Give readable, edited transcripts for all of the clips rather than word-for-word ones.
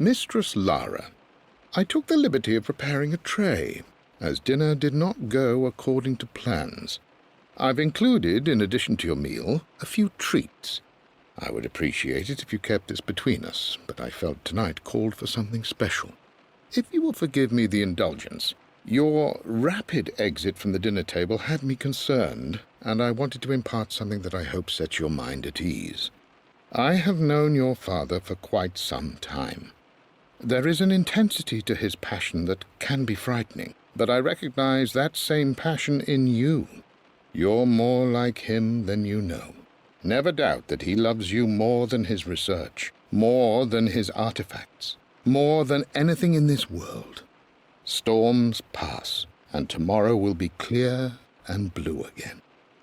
Mistress Lara, I took the liberty of preparing a tray, as dinner did not go according to plans. I've included, in addition to your meal, a few treats. I would appreciate it if you kept this between us, but I felt tonight called for something special. If you will forgive me the indulgence, your rapid exit from the dinner table had me concerned, and I wanted to impart something that I hope sets your mind at ease. I have known your father for quite some time. There is an intensity to his passion that can be frightening, but I recognize that same passion in you. You're more like him than you know. Never doubt that he loves you more than his research, more than his artifacts, more than anything in this world. Storms pass, and tomorrow will be clear and blue again.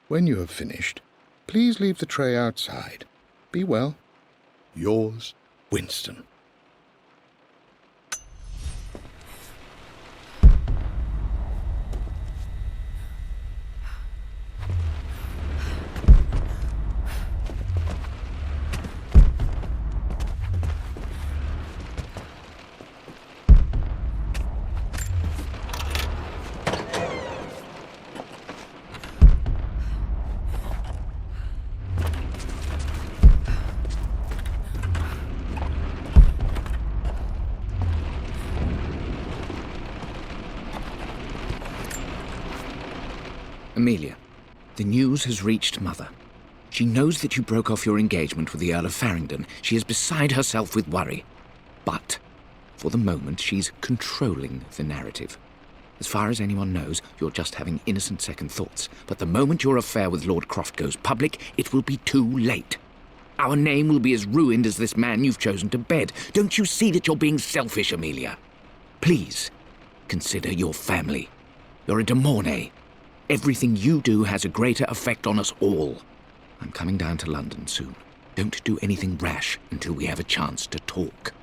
When you have finished, please leave the tray outside. Be well. Yours, Winston. Amelia, the news has reached Mother. She knows that you broke off your engagement with the Earl of Farringdon. She is beside herself with worry. But, for the moment, she's controlling the narrative. As far as anyone knows, you're just having innocent second thoughts. But the moment your affair with Lord Croft goes public, it will be too late. Our name will be as ruined as this man you've chosen to bed. Don't you see that you're being selfish, Amelia? Please, consider your family. You're a de Mornay. Everything you do has a greater effect on us all. I'm coming down to London soon. Don't do anything rash until we have a chance to talk.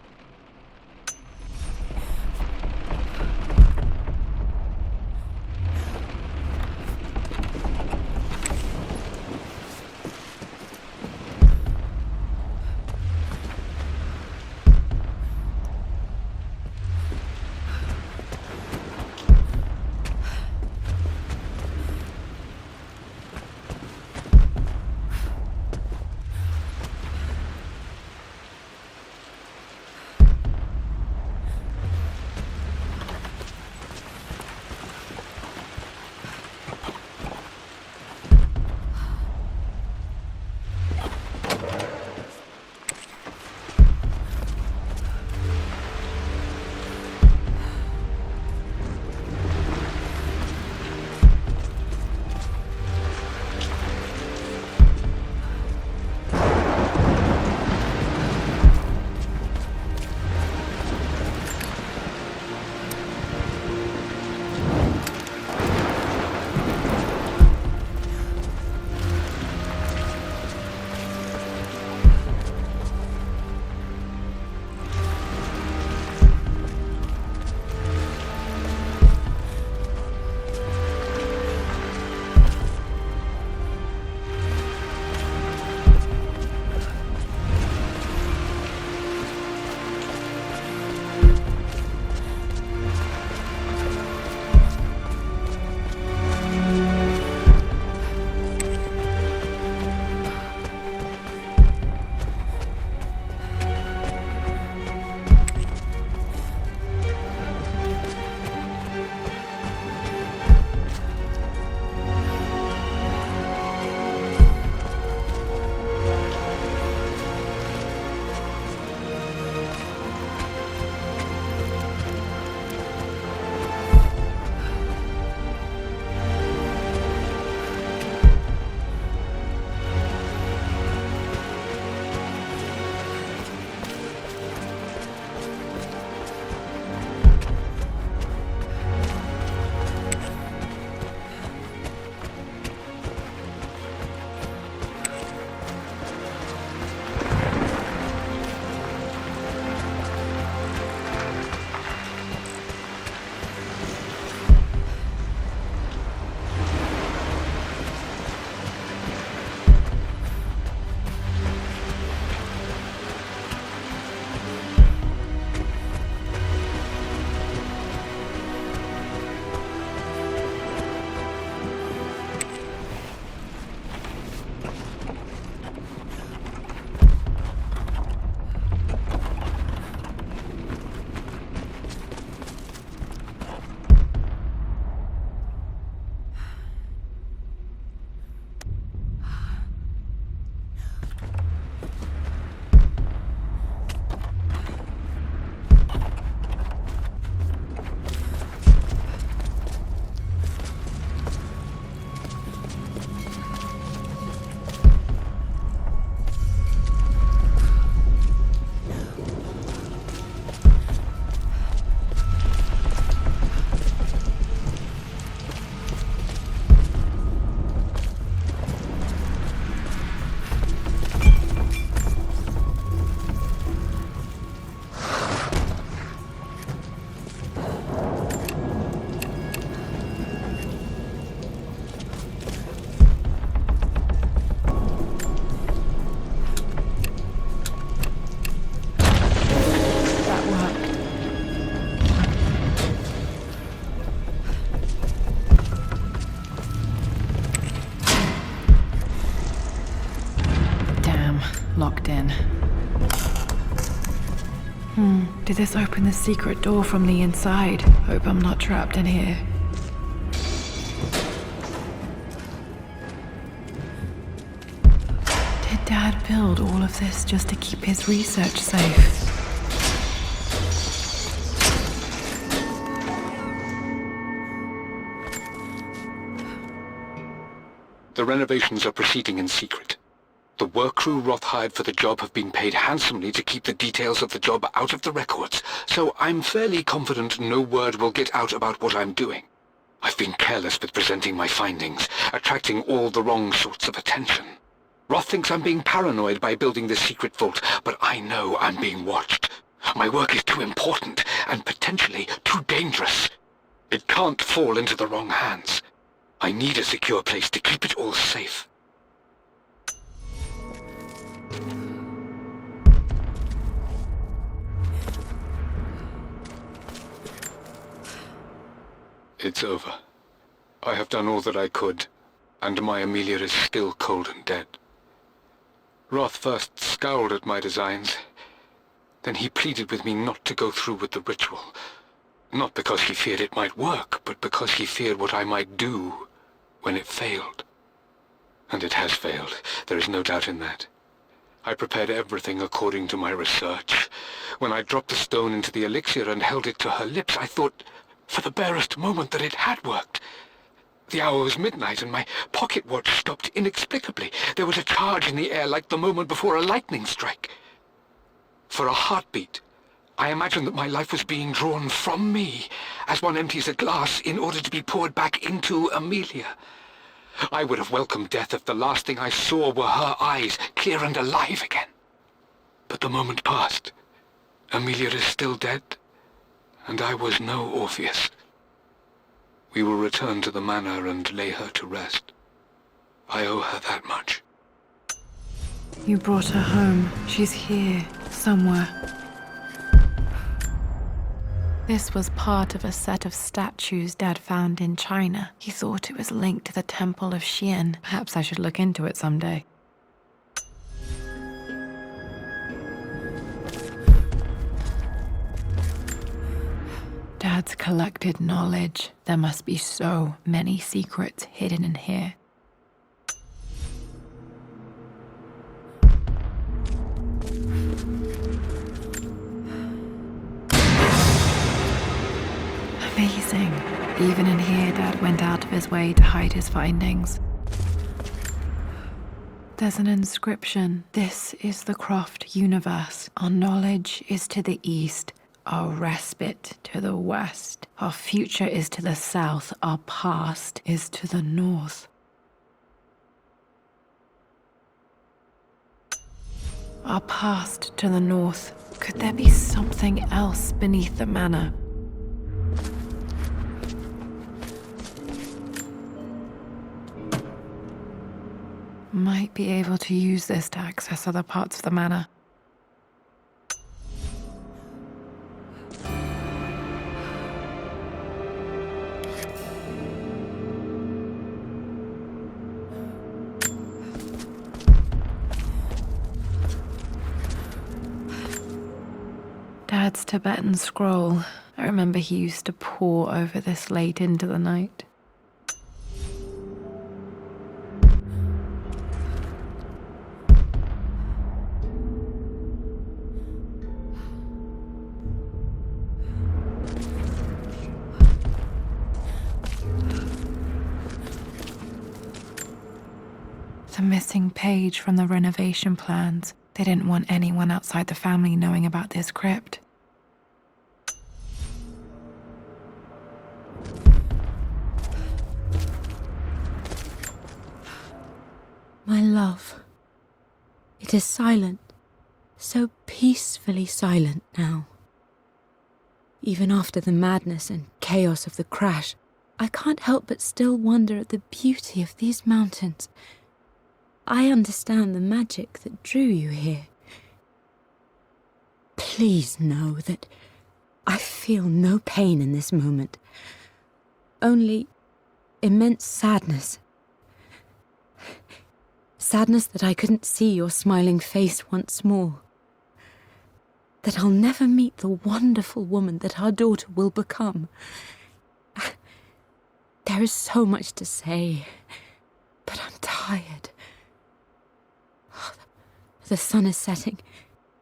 locked in. Did this open the secret door from the inside? Hope I'm not trapped in here. Did Dad build all of this just to keep his research safe? The renovations are proceeding in secret. The work crew Roth hired for the job have been paid handsomely to keep the details of the job out of the records, so I'm fairly confident no word will get out about what I'm doing. I've been careless with presenting my findings, attracting all the wrong sorts of attention. Roth thinks I'm being paranoid by building this secret vault, but I know I'm being watched. My work is too important, and potentially too dangerous. It can't fall into the wrong hands. I need a secure place to keep it all safe. It's over. I have done all that I could, and my Amelia is still cold and dead. Roth first scowled at my designs. Then he pleaded with me not to go through with the ritual. Not because he feared it might work, but because he feared what I might do when it failed. And it has failed. There is no doubt in that. I prepared everything according to my research. When I dropped the stone into the elixir and held it to her lips, I thought for the barest moment that it had worked. The hour was midnight and my pocket watch stopped inexplicably. There was a charge in the air like the moment before a lightning strike. For a heartbeat, I imagined that my life was being drawn from me as one empties a glass in order to be poured back into Amelia. I would have welcomed death if the last thing I saw were her eyes, clear and alive again. But the moment passed. Amelia is still dead, and I was no Orpheus. We will return to the manor and lay her to rest. I owe her that much. You brought her home. She's here, somewhere. This was part of a set of statues Dad found in China. He thought it was linked to the Temple of Xian. Perhaps I should look into it someday. Dad's collected knowledge. There must be so many secrets hidden in here. Amazing. Even in here, Dad went out of his way to hide his findings. There's an inscription. This is the Croft universe. Our knowledge is to the east. Our respite to the west. Our future is to the south. Our past is to the north. Our past to the north. Could there be something else beneath the manor? Might be able to use this to access other parts of the manor. Dad's Tibetan scroll. I remember he used to pore over this late into the night. The missing page from the renovation plans. They didn't want anyone outside the family knowing about this crypt. My love, it is silent, so peacefully silent now. Even after the madness and chaos of the crash, I can't help but still wonder at the beauty of these mountains. I understand the magic that drew you here. Please know that I feel no pain in this moment, only immense sadness. sadness that I couldn't see your smiling face once more. That I'll never meet the wonderful woman that our daughter will become. There is so much to say, but I'm tired. The sun is setting.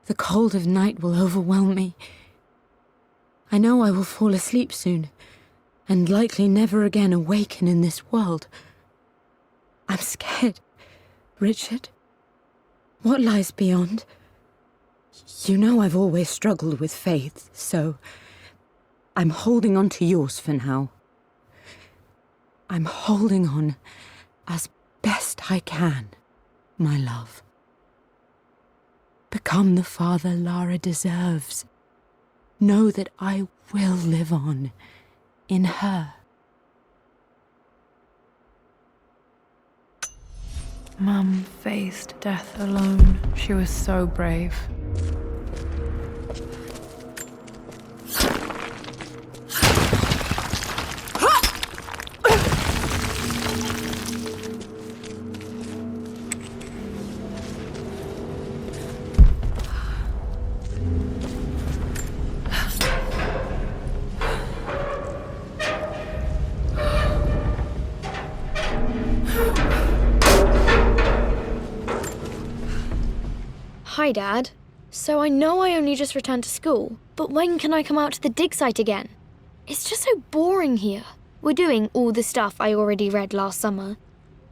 The cold of night will overwhelm me. I know I will fall asleep soon, and likely never again awaken in this world. I'm scared. Richard, what lies beyond? You know I've always struggled with faith, so I'm holding on to yours for now. I'm holding on as best I can, my love. Become the father Lara deserves. Know that I will live on in her. Mum faced death alone. She was so brave. Hi, Dad. So I know I only just returned to school, but when can I come out to the dig site again? It's just so boring here. We're doing all the stuff I already read last summer.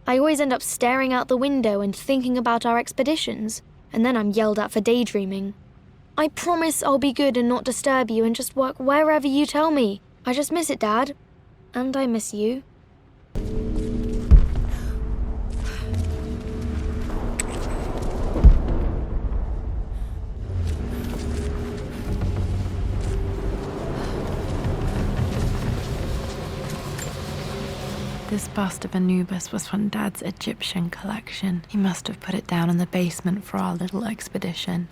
I always end up staring out the window and thinking about our expeditions, and then I'm yelled at for daydreaming. I promise I'll be good and not disturb you and just work wherever you tell me. I just miss it, Dad. And I miss you. This bust of Anubis was from Dad's Egyptian collection. He must have put it down in the basement for our little expedition.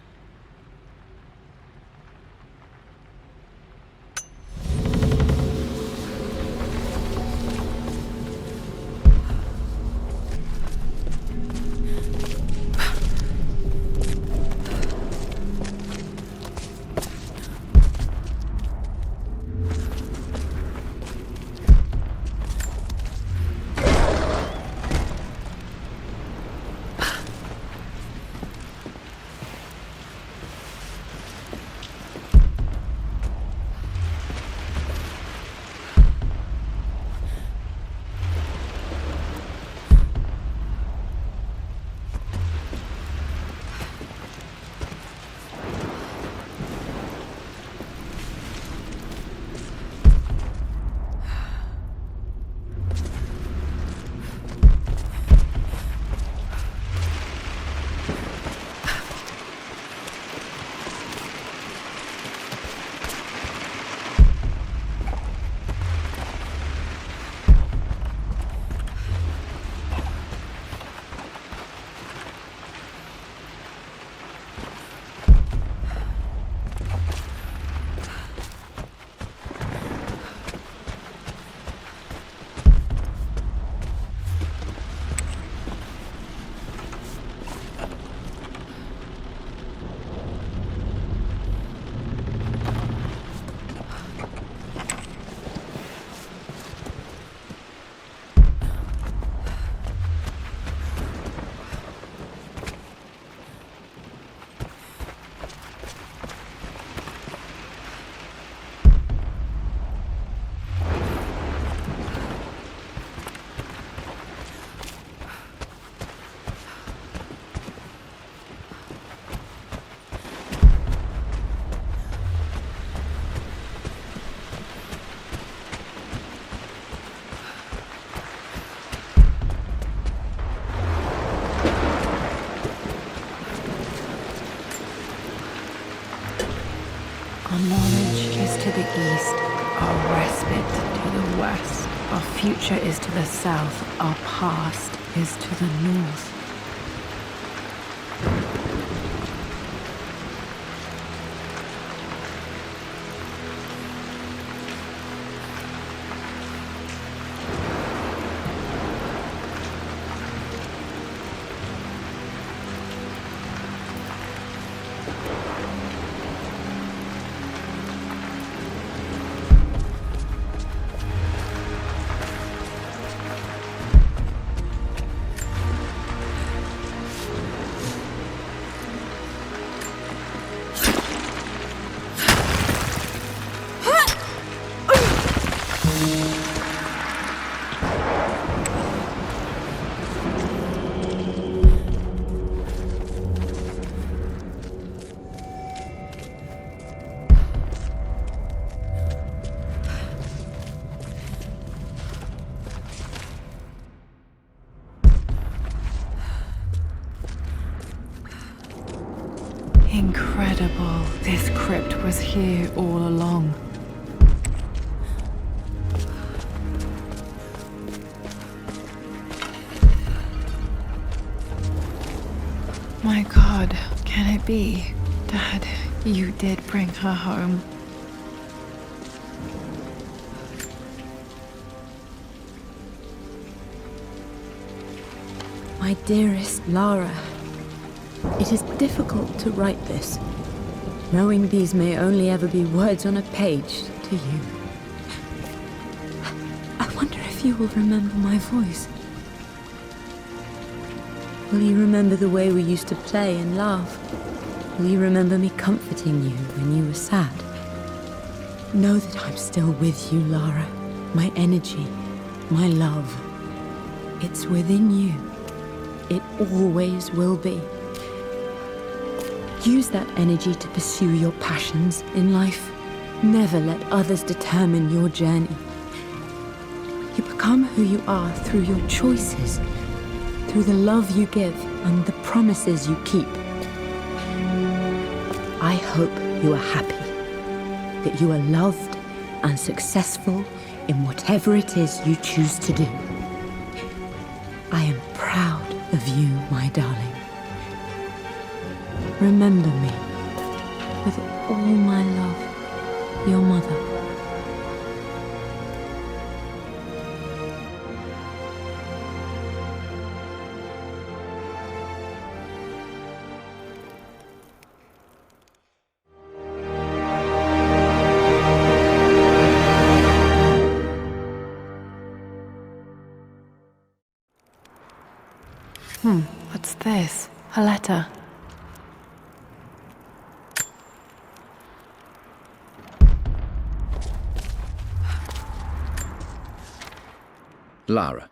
Our knowledge is to the east, our respite to the west. Our future is to the south, our past is to the north. Incredible. This crypt was here all along. My God, can it be? Dad, you did bring her home. My dearest Lara, it is difficult to write this, knowing these may only ever be words on a page to you. I wonder if you will remember my voice. Will you remember the way we used to play and laugh? Will you remember me comforting you when you were sad? Know that I'm still with you, Lara. My energy, my love. It's within you. It always will be. Use that energy to pursue your passions in life. Never let others determine your journey. You become who you are through your choices, through the love you give and the promises you keep. I hope you are happy, that you are loved and successful in whatever it is you choose to do. I am proud of you, my darling. Remember me, with all my love, your mother. What's this? A letter. Lara,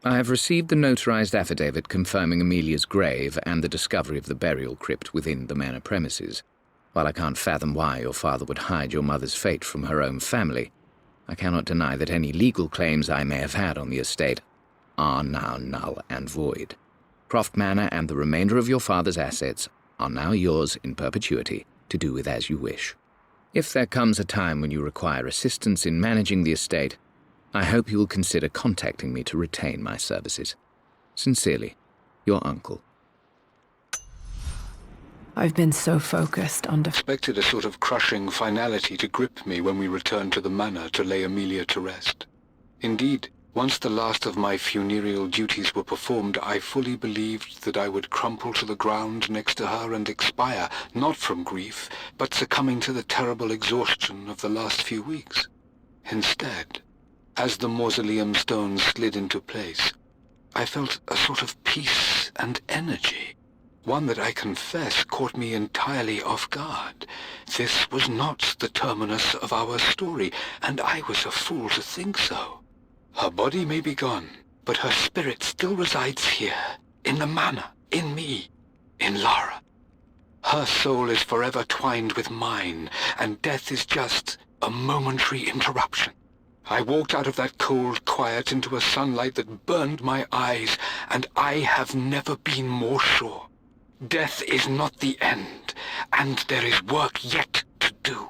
I have received the notarized affidavit confirming Amelia's grave and the discovery of the burial crypt within the manor premises. While I can't fathom why your father would hide your mother's fate from her own family, I cannot deny that any legal claims I may have had on the estate are now null and void. Croft Manor and the remainder of your father's assets are now yours in perpetuity to do with as you wish. If there comes a time when you require assistance in managing the estate, I hope you will consider contacting me to retain my services. Sincerely, your uncle. I've been so focused on Expected a sort of crushing finality to grip me when we returned to the manor to lay Amelia to rest. Indeed, once the last of my funereal duties were performed, I fully believed that I would crumple to the ground next to her and expire, not from grief, but succumbing to the terrible exhaustion of the last few weeks. Instead, as the mausoleum stones slid into place, I felt a sort of peace and energy, one that I confess caught me entirely off guard. This was not the terminus of our story, and I was a fool to think so. Her body may be gone, but her spirit still resides here, in the manor, in me, in Lara. Her soul is forever twined with mine, and death is just a momentary interruption. I walked out of that cold quiet into a sunlight that burned my eyes, and I have never been more sure. Death is not the end, and there is work yet to do.